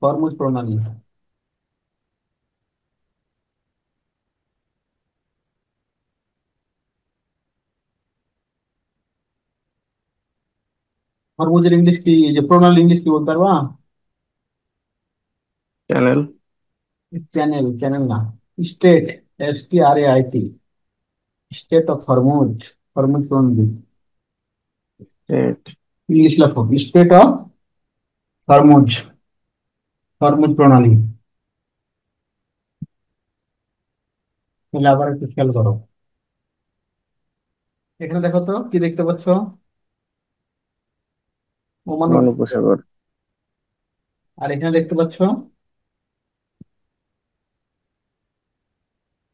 Hormuz প্রণালী। হরমুজের English কি, এই যে প্রণালী ইংলিশ কি বলতে পারবা? চ্যানেল। চ্যানেল, চ্যানেল না। State, STRAIT, state of Hormuz, Hormuz প্রণালী। স্টেট। ইংলিশ লেখো, স্টেট অফ হরমুজ, হরমুজ প্রণালী। তাহলে আবার একটু খেয়াল করো, এখানে দেখো তো কি দেখতে পাচ্ছ? ওমান ওমান উপসাগর। উপসাগর। আর এখানে দেখতে পাচ্ছ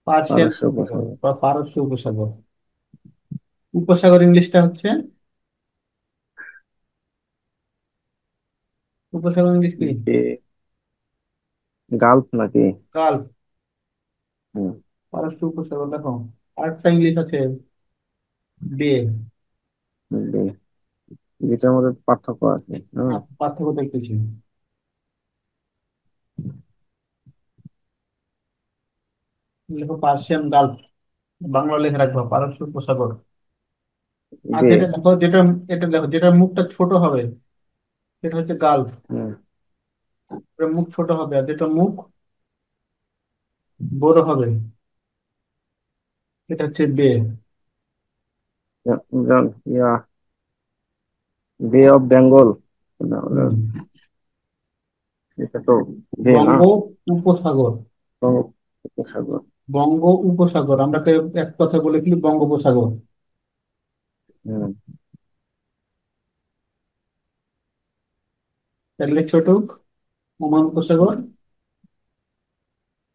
পার্সিয়ান পারস্য উপসাগর উপসাগর। বা পারস্য উপসাগর। উপসাগর ইংলিশটা হচ্ছে, উপসাগর ইংলিশ কি? বে, গালফ নাকি? গালফ। হুম, পারস্য উপসাগর দেখো, আরেকটা ইংলিশ আছে, বে। বে। যেটার মধ্যে পার্থক্য আছে, হ্যাঁ। পার্থক্য দেখতেছি। লেখো পার্সিয়ান গালফ, বাংলা লেখা রাখবো পারস্য উপসাগর। আর বে। যেটা দেখো, যেটা, এটা দেখো যেটার মুখটা ছোট হবে সেটা হচ্ছে গালফ। হুম। যেটার মুখ ছোট হবে আর যেটা মুখ বড় হবে সেটা হচ্ছে বে। ইয়া, বে অফ বেঙ্গল। না, হুম। এটা তো বে না। বঙ্গ উপসাগর, বঙ্গ উপসাগর। বঙ্গ উপসাগর আমরা এক কথা বলে কি বঙ্গোপসাগর। হুম। তাহলে ছোট ওমান উপসাগর,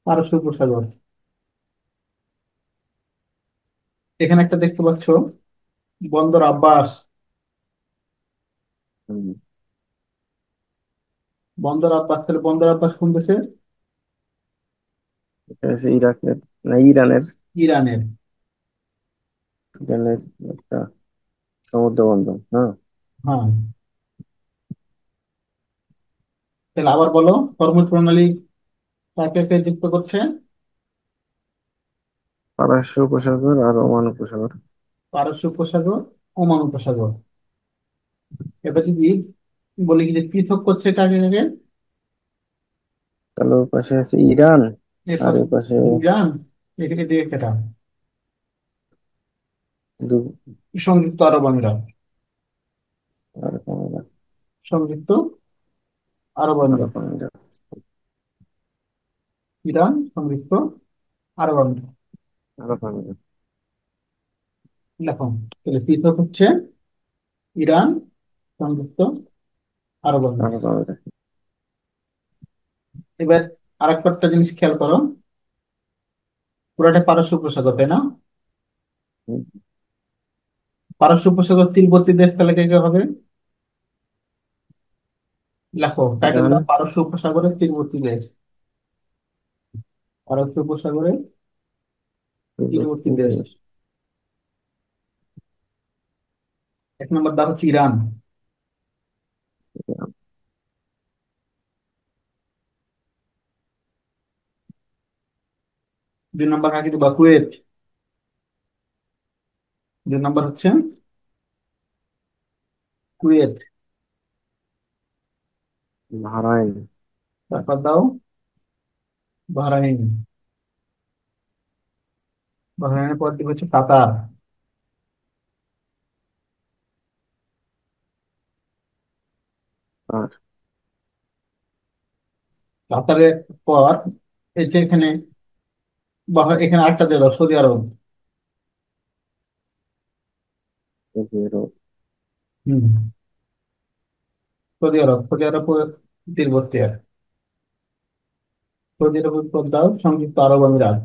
পারস্য উপসাগর। এখানে একটা দেখতে পাচ্ছ বন্দর আব্বাস। হুম। বন্দর আব্বাস, তাহলে বন্দর আব্বাস কোন দেশে? এটা হচ্ছে ইরাকের, না ইরানের। ইরানের। ইরানের একটা সমুদ্র বন্দর, হ্যাঁ। হ্যাঁ। তাহলে আবার বলো, হরমুজ প্রণালী কাকে কে যুক্ত করছে? পারস্য উপসাগর আর ওমান উপসাগর। পারস্য উপসাগর, ওমান উপসাগর। এবার যদি বলি কি যে পৃথক করছে কাকে কাকে? তাহলে ওর পাশে আছে ইরান, এ আর পাশে ওর পাশে ইরান, এখানে দিয়ে কেটা দু, সংযুক্ত আরব আমিরাত। আর কোনটা? সংযুক্ত আরব আর আমিরাত। কোনটা? ইরান, সংযুক্ত আরব আমিরাত। আর কোনটা? লেখো, তাহলে পৃথক হচ্ছে ইরান, সংযুক্ত আরব আর আমিরাত। কোনটা? এবার আরেকটা জিনিস খেয়াল করো, পুরাটা পারস্য উপসাগর তাই না? পারস্য উপসাগর তীরবর্তী দেশ তাহলে কে কে হবে? লেখো টাইটেল ইরান। দাও, পারস্য উপসাগরের তীরবর্তী দেশ। পারস্য উপসাগরের তীরবর্তী পূর্ববর্তী দেশ। দেশ। এক নম্বর দাও হচ্ছে ইরান। ইরান। 2 নম্বর কাকে দিবা? কুয়েত। 2 নম্বর হচ্ছে কুয়েত। বাহরাইন। তারপর দাও বাহরাইন। বাহরাইনের পর দিকে হচ্ছে কাতার। আর কাতারের পর এই যে এখানে এখানে আটটা দিয়ে দাও, সৌদি আরব। ইউরোপ। হম। সৌদি আরব, সৌদি আরব তীরবর্তী আর সৌদি আরবের পর দাও সংযুক্ত আরব আমিরাত।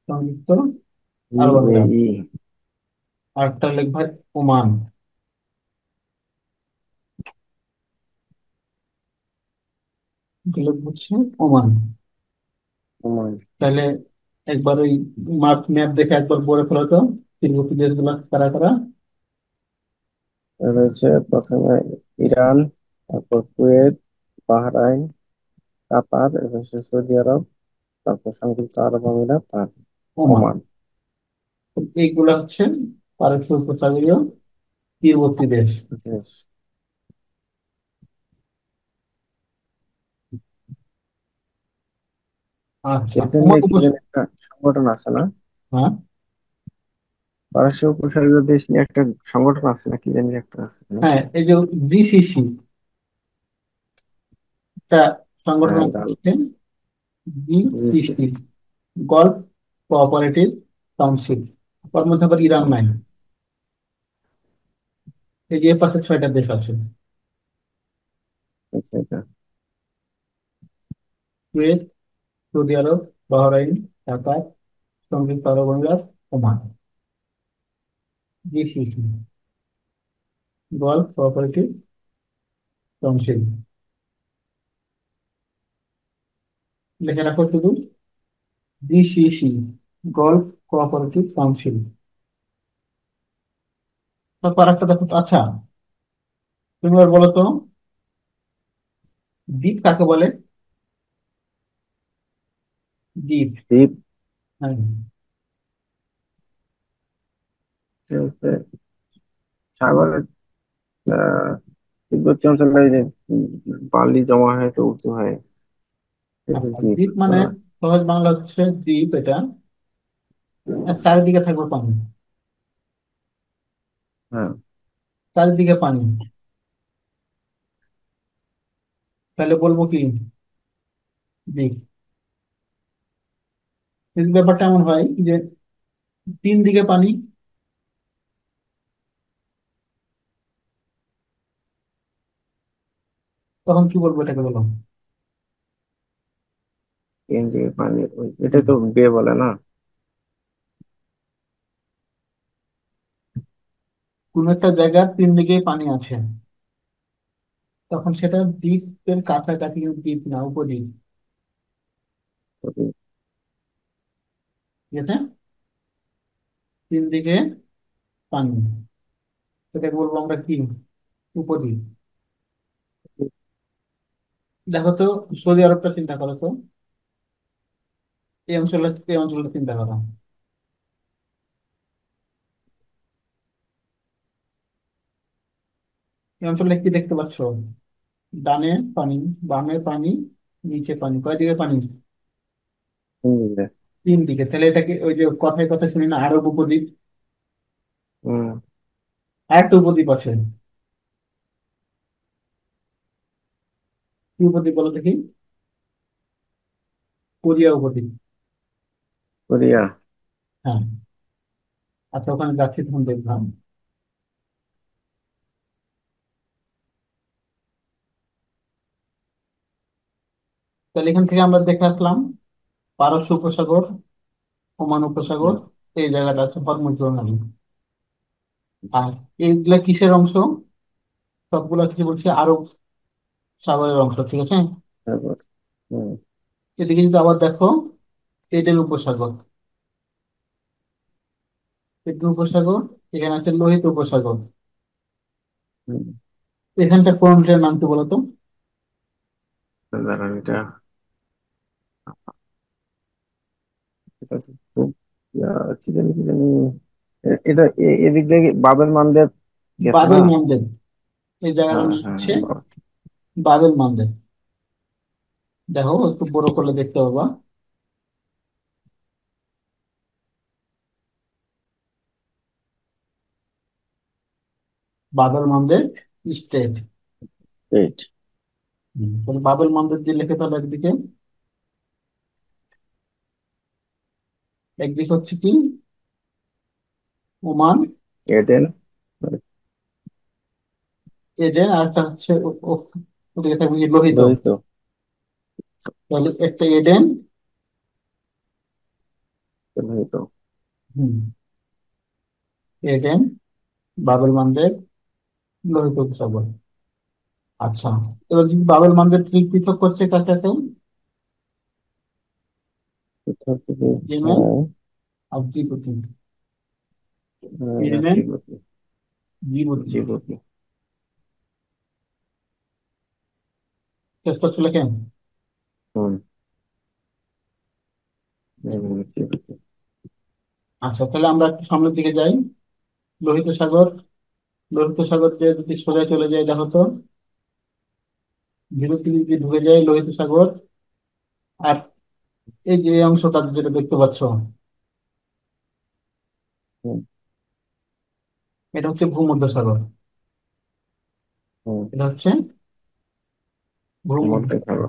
সংযুক্ত আরব আমিরাত। ইউএই। আরেকটা লিখবে ওমান। এটা লিখবো হচ্ছে ওমান। ওমান। তাহলে একবার ওই ম্যাপ ম্যাপ দেখে একবার পড়ে ফেলো তো, তীরবর্তী দেশগুলো কারা কারা। রয়েছে প্রথমে ইরান, তারপর কুয়েত, বাহরাইন, কাতার, এবার হচ্ছে সৌদি আরব, তারপর সংযুক্ত আরব আমিরাত আর ওমান। ওমান। এইগুলা হচ্ছে পারস্য উপসাগরীয় তীরবর্তী দেশ। দেশ। আচ্ছা, এদের ওমান নিয়ে কি জানি একটা সংগঠন আছে না? হ্যাঁ, পারস্য উপসাগরীয় দেশ নিয়ে একটা সংগঠন আছে না, কি জানি একটা আছে না? হ্যাঁ, এই যে জিসিসি, একটা সংগঠন হ্যাঁ, আছে, GCC, GCC. Gulf Cooperative Council. ওর মধ্যে আবার ইরান নাই। আচ্ছা। এই যে এর পাশে 6টা দেশ আছে: আচ্ছা, এটা কুয়েত, সৌদি আরব, বাহরাইন, কাতার, সংযুক্ত আরব আমিরাত, Oman. GCC, Gulf Cooperative council. লিখে রাখো শুধু, জিসিসি, গলফ কোঅপারেটিভ কাউন্সিল। তারপর একটা দেখো তো, আচ্ছা তুমি এবার বলো তো, দ্বীপ কাকে বলে? দ্বীপ। দ্বীপ হ্যাঁ, বলতে সাগরের আহ তিব্বতী অঞ্চলে এই যে বালি জমা হয় তো উঁচু হয়, এটা আচ্ছা, দ্বীপ, দ্বীপ তাই মানে না? সহজ বাংলা হচ্ছে দ্বীপ এটা, আর চারিদিকে থাকবে পানি। হ্যাঁ। চারিদিকে পানি, তাহলে বলবো কি দ্বীপ। যদি ব্যাপারটা এমন হয় যে 3 দিকে পানি, তখন কি বলবো এটাকে, বলো। এনডিএ পানি এটা হুম। তো বে বলে না? কোন একটা জায়গার 3 দিকেই পানি আছে, তখন সেটা দ্বীপের কাছাকাছি, কিন্তু দ্বীপ না, উপদ্বীপ। ঠিক আছে, 3 দিকে পানি, সেটাকে বলবো আমরা কি, উপদ্বীপ। দেখো তো, সৌদি আরবটা চিন্তা করো তো, এই অঞ্চলটা চিন্তা করো। এই অঞ্চলে কি দেখতে পাচ্ছ? ডানে পানি, বামে পানি, নিচে পানি, কয় দিকে পানি? বুঝলে? 3 দিকে। তাহলে এটাকে ওই যে কথায় কথা শুনি না, আরব উপদ্বীপ। হম। আর একটা উপদ্বীপ আছে, কি উপদ্বীপ বলো দেখি? কোরিয়া উপদ্বীপ। কোরিয়া। হ্যাঁ। আচ্ছা, ওখানে যাচ্ছি তখন দেখলাম। তাহলে এখান থেকে আমরা দেখে আসলাম পারস্য উপসাগর, ওমান উপসাগর, হুম, এই জায়গাটা আছে হরমুজ প্রণালী। আর এইগুলা কিসের অংশ? সবগুলা কি বলছি, আরব সাগরের অংশ, ঠিক আছে। তারপর হম। এদিকে যদি আবার দেখো, এডেন উপসাগর, এডেন উপসাগর, এখানে আছে লোহিত উপসাগর। হম। এখানকার কোনটার নাম কি বলতো? দাঁড়ান, এটা এটা তো খুব কি জানি কি জানি এটা এদিক দিয়ে বাবেল মানদেব গেছে না? Bab el Mandeb. এই জায়গাটার হ্যাঁ, নাম হ্যাঁ, হচ্ছে বাবেল মানদেব। দেখো একটু বড় করলে দেখতে পাবা, বাবেল মানদেব স্টেট। এইট। তাহলে বাবেল মানদেব দিয়ে লিখে ফেলো একদিকে। একদিকে হচ্ছে কি, ওমান, এডেন। এডেন, আর একটা হচ্ছে ওদিকে থাকবে কি, লোহিত। লোহিত। তাহলে একটা এডেন, লোহিত। হুম, এডেন, বাবেল মানদেব, লোহিত উপসাগর। আচ্ছা, এবার যদি বাবেল মানদেব পৃথক করছে কার কাছে? কোথাও থেকে? ইয়েমেন হ্যাঁ। আর জিবুতি। হ্যাঁ, ইয়েমেন, জিবুতি। জিবুতি। জিবুতি। শেষ করছো লেখেন। হুম। কি বলছে? আচ্ছা, তাহলে আমরা একটু সামনের দিকে যাই। লোহিত সাগর, লোহিত সাগর দিয়ে যদি সোজা চলে যায় দেখো তো, ধীরে ধীরে যদি ঢুকে যায় লোহিত সাগর। আর এই যে অংশটা যেটা দেখতে পাচ্ছ, হুম। এটা হচ্ছে ভূমধ্যসাগর। হুম। এটা হচ্ছে মধ্যে ভূমধ্যসাগর। ভালো।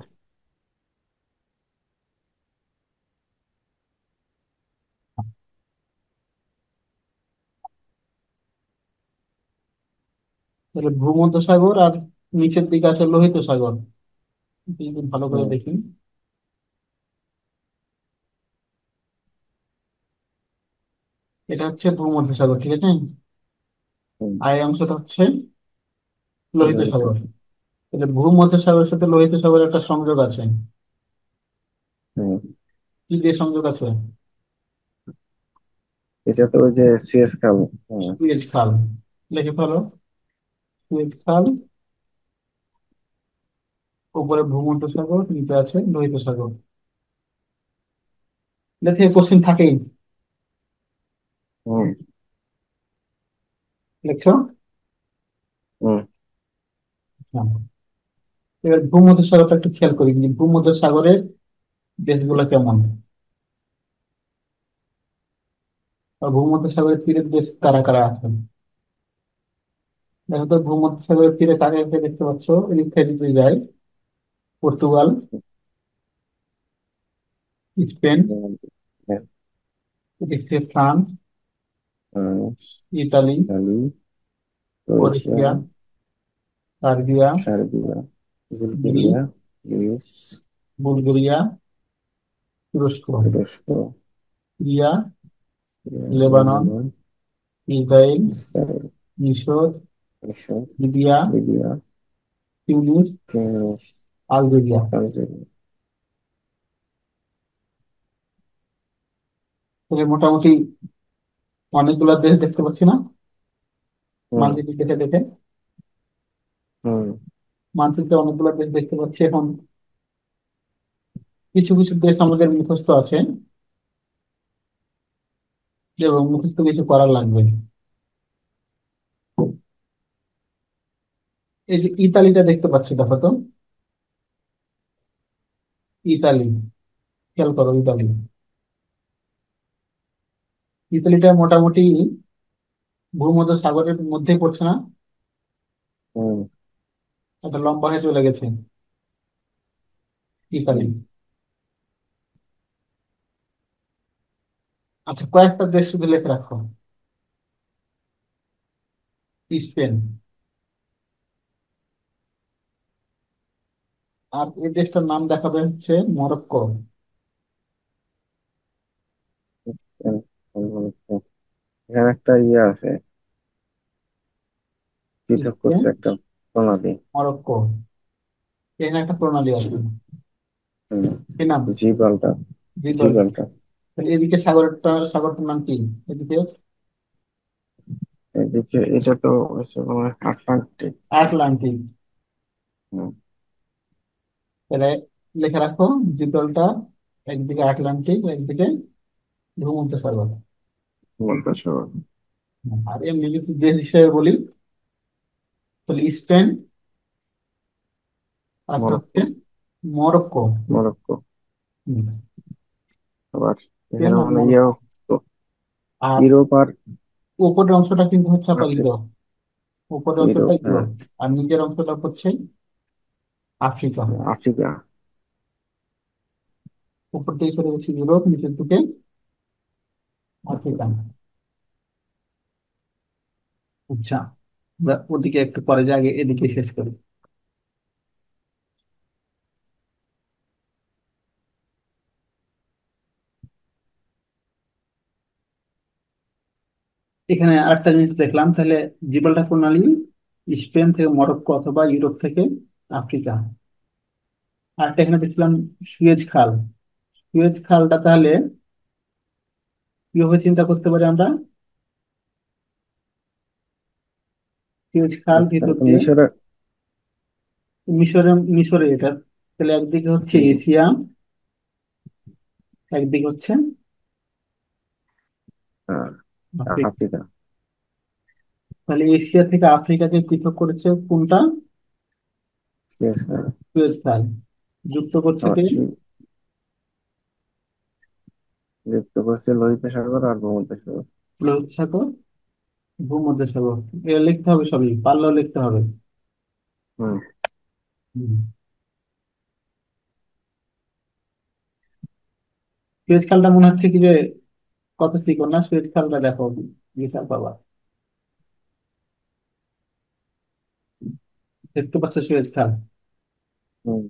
তাহলে ভূমধ্যসাগর আর নিচের দিকে আছে লোহিত সাগর। একটু ভালো করে হুম। দেখি। এটা হচ্ছে ভূমধ্যসাগর, ঠিক আছে। হুম। আর এই অংশটা হচ্ছে লোহিত লোহিত। সাগর। তাহলে ভূমধ্যসাগরের সাথে লোহিত সাগরের একটা সংযোগ আছে। হুম। কি দিয়ে সংযোগ আছে? এটা তো ওই যে সুয়েজ খাল। হুম। সুয়েজ খাল। লিখে ফেলো, সুয়েজ খাল। উপরে ভূমধ্যসাগর, নিচে আছে লোহিত সাগর। এটা থেকে কোশ্চেন থাকেই। হুম। লিখছো? হুম। হ্যাঁ। এবার ভূমধ্যসাগরটা একটু খেয়াল করি যে ভূমধ্যসাগরের দেশগুলো কেমন, বা ভূমধ্যসাগরের তীরের দেশ কারা কারা আছে। দেখো তো, ভূমধ্যসাগরের তীরে কাকে কাকে দেখতে পাচ্ছ? এদিক থেকে যদি যায়, পর্তুগাল, স্পেন, হুম। হ্যাঁ। এদিক থেকে France, France, Italy, Italy, Croatia, Croatia, Serbia, Serbia, Greece, Bulgaria, Greece, Bulgaria, তুরস্ক, তুরস্ক, Syria, Lebanon, Lebanon, Israel, Israel, মিশর, মিশর, Libya, Libya, Tunis, Tunis, Algeria. Algeria. তাহলে মোটামুটি অনেকগুলো দেশ দেখতে পাচ্ছি না, হুম। মানচিত্র দেখে দেখে। হুম। মানচিত্রে অনেকগুলো দেশ দেখতে পাচ্ছি এখন। কিছু কিছু দেশ আমাদের মুখস্থ আছে, এবং মুখস্থ কিছু করার লাগবে। এই যে ইতালিটা দেখতে পাচ্ছি, দেখো তো, ইতালি। খেয়াল করো, ইতালি। ইতালিটা মোটামুটি ভূমধ্য সাগরের মধ্যেই পড়ছে না? হুম। একটা লম্বা হয়ে চলে গেছে ইতালি। হুম। আচ্ছা, কয়েকটা দেশ শুধু লিখে রাখো। স্পেন। আর এই দেশটার নাম দেখাবে হচ্ছে মরক্কো। হুম। হুম। এখানে একটা ইয়ে আছে, পৃথক স্পেন, করছে একটা প্রণালী। মরক্কো, এখানে একটা প্রণালী আছে। হুম। কি নাম? জিব্রাল্টার। জিব্রাল্টার। জিব্রাল্টার। তাহলে এদিকে সাগরটার নাম কি? এদিকে এদিকে এটা তো হচ্ছে তোমার আটলান্টিক। আটলান্টিক। হুম। তাহলে লিখে রাখো, জিব্রাল্টার একদিকে আটলান্টিক, একদিকে ভূমধ্য সাগর। ভূমধ্যসাগর। আর এমনি যদি দেশ হিসেবে বলি, তাহলে স্পেন, তারপর হচ্ছে মরক্কো। মরক্কো। মরক্কো। হুম, আবার স্পেন এখানে আর মানে ইয়েও মরক্কো। তো, আর ইউরোপ আর উপরের অংশটা কিন্তু হচ্ছে আবার আফ্রিকা। ইউরোপ। উপরের অংশটা ইউরোপ, হ্যাঁ। ইউরোপ, আর নিচের অংশটা হচ্ছে আফ্রিকা। আফ্রিকা। উপর থেকে চলে গেছে ইউরোপ, নিচের দিকে আফ্রিকা। আচ্ছা, আমরা ওদিকে একটু পরে যাই, আগে এদিকে শেষ করি। এখানে আরেকটা জিনিস দেখলাম, তাহলে জিব্রাল্টার প্রণালী স্পেন থেকে মরক্কো অথবা ইউরোপ থেকে আফ্রিকা। আরেকটা এখানে দেখছিলাম সুয়েজ খাল। সুয়েজ খালটা তাহলে কিভাবে চিন্তা করতে পারি আমরা? সুয়েজ খাল ভিতর দিয়ে, মিশরের। মিশরে, মিশরে এটা। তাহলে একদিকে হচ্ছে হুম, এশিয়া, একদিকে হচ্ছে হ্যাঁ, আফ্রিকা। আফ্রিকা। তাহলে এশিয়া থেকে আফ্রিকাকে পৃথক করেছে কোনটা? সুয়েজ খাল। সুয়েজ খাল। যুক্ত করছে আবার কে? কি যুক্ত করছে? লোহিত সাগর আর ভূমধ্যসাগর। লোহিত সাগর, ভূমধ্যসাগর। এটা লিখতে হবে, সবই পারলেও লিখতে হবে। হুম। হুম। সুয়েজ খালটা মনে হচ্ছে কি যে কত চিকন না, সুয়েজ খালটা দেখো, বিশাল বাবা। দেখতে পাচ্ছ সুয়েজ খাল? হুম।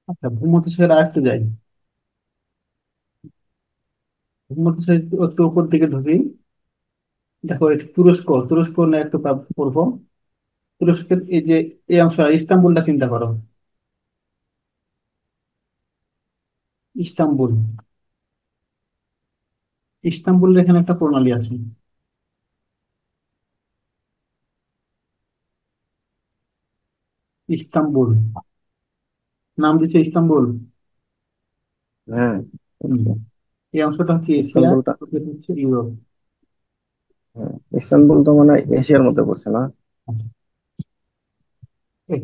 আচ্ছা, ভূমধ্যসাগর আর একটু যাই। ভূমধ্যসাগর একটু একটু উপর দিকে ঢুকি। দেখো এটা তুরস্ক, তুরস্ক না একটু পড়বো। তুরস্কের এই যে এই অংশ, ইস্তাম্বুলটা চিন্তা করো। ইস্তাম্বুল, ইস্তাম্বুলের এখানে একটা প্রণালী আছে। ইস্তাম্বুল, নাম দিচ্ছে ইস্তাম্বুল। হ্যাঁ, হুম। আচ্ছা। এই অংশটা হচ্ছে এশিয়া, ইস্তানবুলটা, ওটা হচ্ছে ইউরোপ। হ্যাঁ, ইস্তানবুল তো মানে এশিয়ার মধ্যে পড়ছে না? আচ্ছা,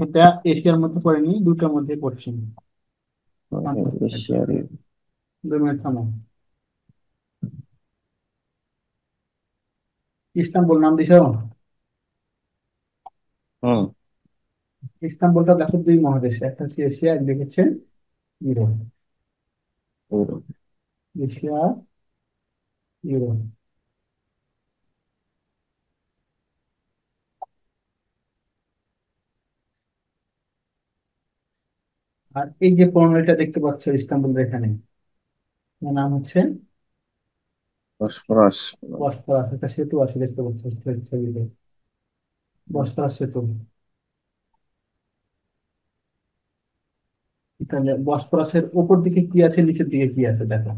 এটা এশিয়ার মধ্যে পড়েনি, দুটোর মধ্যে পড়ছে। হ্যাঁ, এশিয়ার। 2 মিনিট থামো। ইস্তাম্বুল নাম দিছ? হুম। ইস্তাম্বুলটা দেখো দুই মহাদেশে, একটা হচ্ছে এশিয়া, একদিকে হচ্ছে ইউরোপ। ইউরোপ। Asia, Europe. আর এই যে প্রণালীটা দেখতে পাচ্ছ ইস্তাম্বুলের এখানে, এর নাম হচ্ছে বসফরাস। বসফরাস। একটা সেতু আছে দেখতে পাচ্ছ ছবিতে, বসফরাস সেতু। তাহলে বসফরাসের উপর দিকে কি আছে, নিচের দিকে কি আছে দেখো।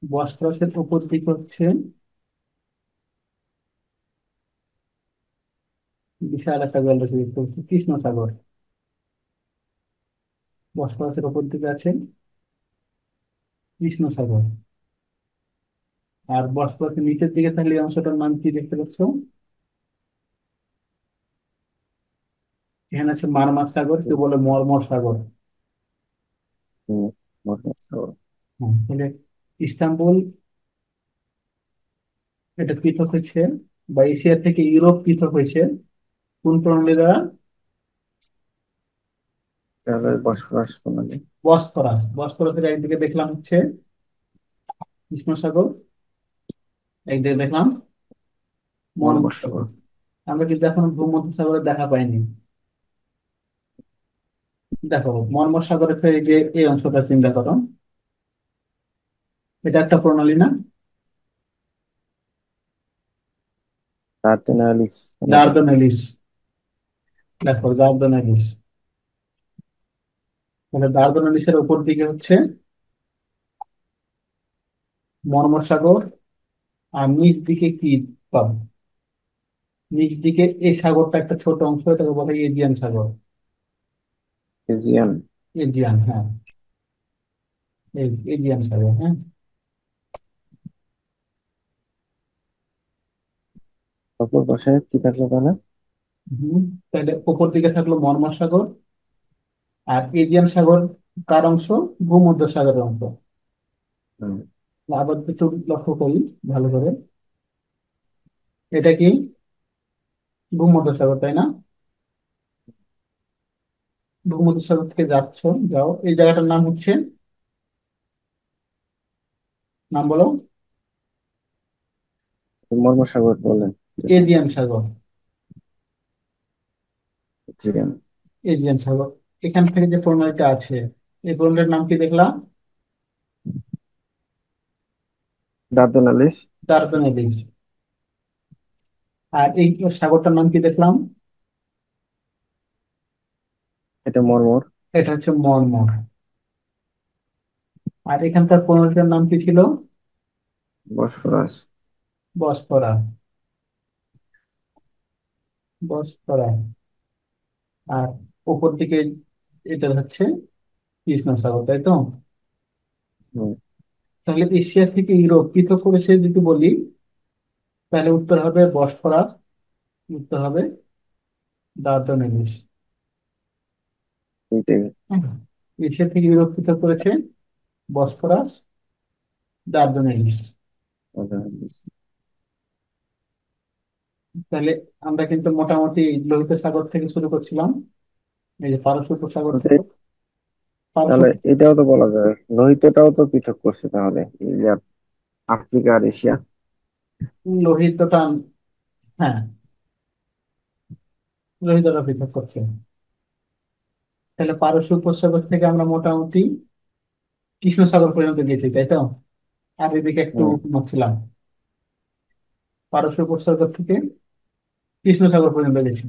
বসফরাসের উপর দিকে হচ্ছে বিশাল একটা জল রয়েছে দেখতে পাচ্ছ, কৃষ্ণ সাগর। বসফরাসের উপর দিকে আছে কৃষ্ণ সাগর। আর বসফরাসের নিচের দিকে থাকলে এই অংশটার নাম কি দেখতে পাচ্ছ? এখানে আছে মারমার সাগর, কেউ বলে মরমর সাগর। হুম, বসফরাস। হ্যাঁ, তাহলে ইস্তাম্বুল এটা পৃথক হয়েছে, বা এশিয়া থেকে ইউরোপ পৃথক হয়েছে কোন প্রণালী দ্বারা? তাহলে বসফরাস প্রণালী। বসফরাস। বসফরাসের একদিকে দেখলাম হচ্ছে কৃষ্ণ সাগর, একদিকে দেখলাম মরমর সাগর। বঙ্গোপসাগর। আমরা কিন্তু এখনো ভূমধ্য সাগরের দেখা পাইনি। দেখো মরমর সাগরের এই যে এই অংশটা চিন্তা করো, এটা একটা প্রণালী না? দার্দানেলিস প্রণালী। দার্দানেলিস। দেখো দার্দানেলিস, মানে দার্দানেলিসের উপর দিকে হচ্ছে মরমর সাগর। আর নিচ দিকে কি পাবো? নিচ দিকে এই সাগরটা একটা ছোট অংশ, এটাকে বলে এজিয়ান সাগর। এজিয়ান। এজিয়ান, হ্যাঁ, এজিয়ান সাগর, হ্যাঁ। অপর পাশে কি থাকলো তাহলে? হম। তাহলে উপর দিকে থাকলো মরমর সাগর। আর এজিয়ান সাগর কার অংশ? ভূমধ্য সাগরের অংশ। হুম। আবার একটু লক্ষ্য করি ভালো করে, এটা কি ভূমধ্য সাগর, তাই না? ভূমধ্য সাগর থেকে যাচ্ছ, যাও, এই জায়গাটার নাম হচ্ছে, নাম বলো। মর্মসাগর বলেন যেটা। এজিয়ান সাগর। এজিয়ান। এজিয়ান সাগর। এখান থেকে যে প্রণালীটা আছে, এই প্রণালীর নাম কি দেখলাম? দার্দানেলিস। দার্দানেলিস। আর এই সাগরটার নাম কি দেখলাম? এটা মর্মর। এটা হচ্ছে মর্মর। আর এখানকার কোন নদীটার নাম কি ছিল? বসফরাস। বসফরা। বসফরা। আর উপর দিকে এটা হচ্ছে কৃষ্ণ সাগর, তাই তো? হুম, তাহলে এশিয়া থেকে ইউরোপ পৃথক করেছে যদি বলি, তাহলে উত্তর হবে বসফরাস, উত্তর হবে দার্দানেলিস। এইটাই। হ্যাঁ, এশিয়া থেকে ইউরোপ পৃথক করেছে বসফরাস, দার্দানেলিস। আচ্ছা, তাহলে আমরা কিন্তু মোটামুটি লোহিত সাগর থেকে শুরু করছিলাম, এই যে পারস্য উপসাগর আচ্ছা, থেকে। পারস্য। তাহলে এটাও তো বলা যায়, লোহিতটাও তো পৃথক করছে তাহলে, এই যে আফ্রিকা আর এশিয়া। লোহিতটা, হ্যাঁ, লোহিতটা পৃথক করছে। তাহলে পারস্য উপসাগর থেকে আমরা মোটামুটি কৃষ্ণ সাগর পর্যন্ত গেছি, তাই তো? আর এদিকে একটু হুম, ছিলাম, পারস্য উপসাগর থেকে কৃষ্ণ সাগর পর্যন্ত গেছি।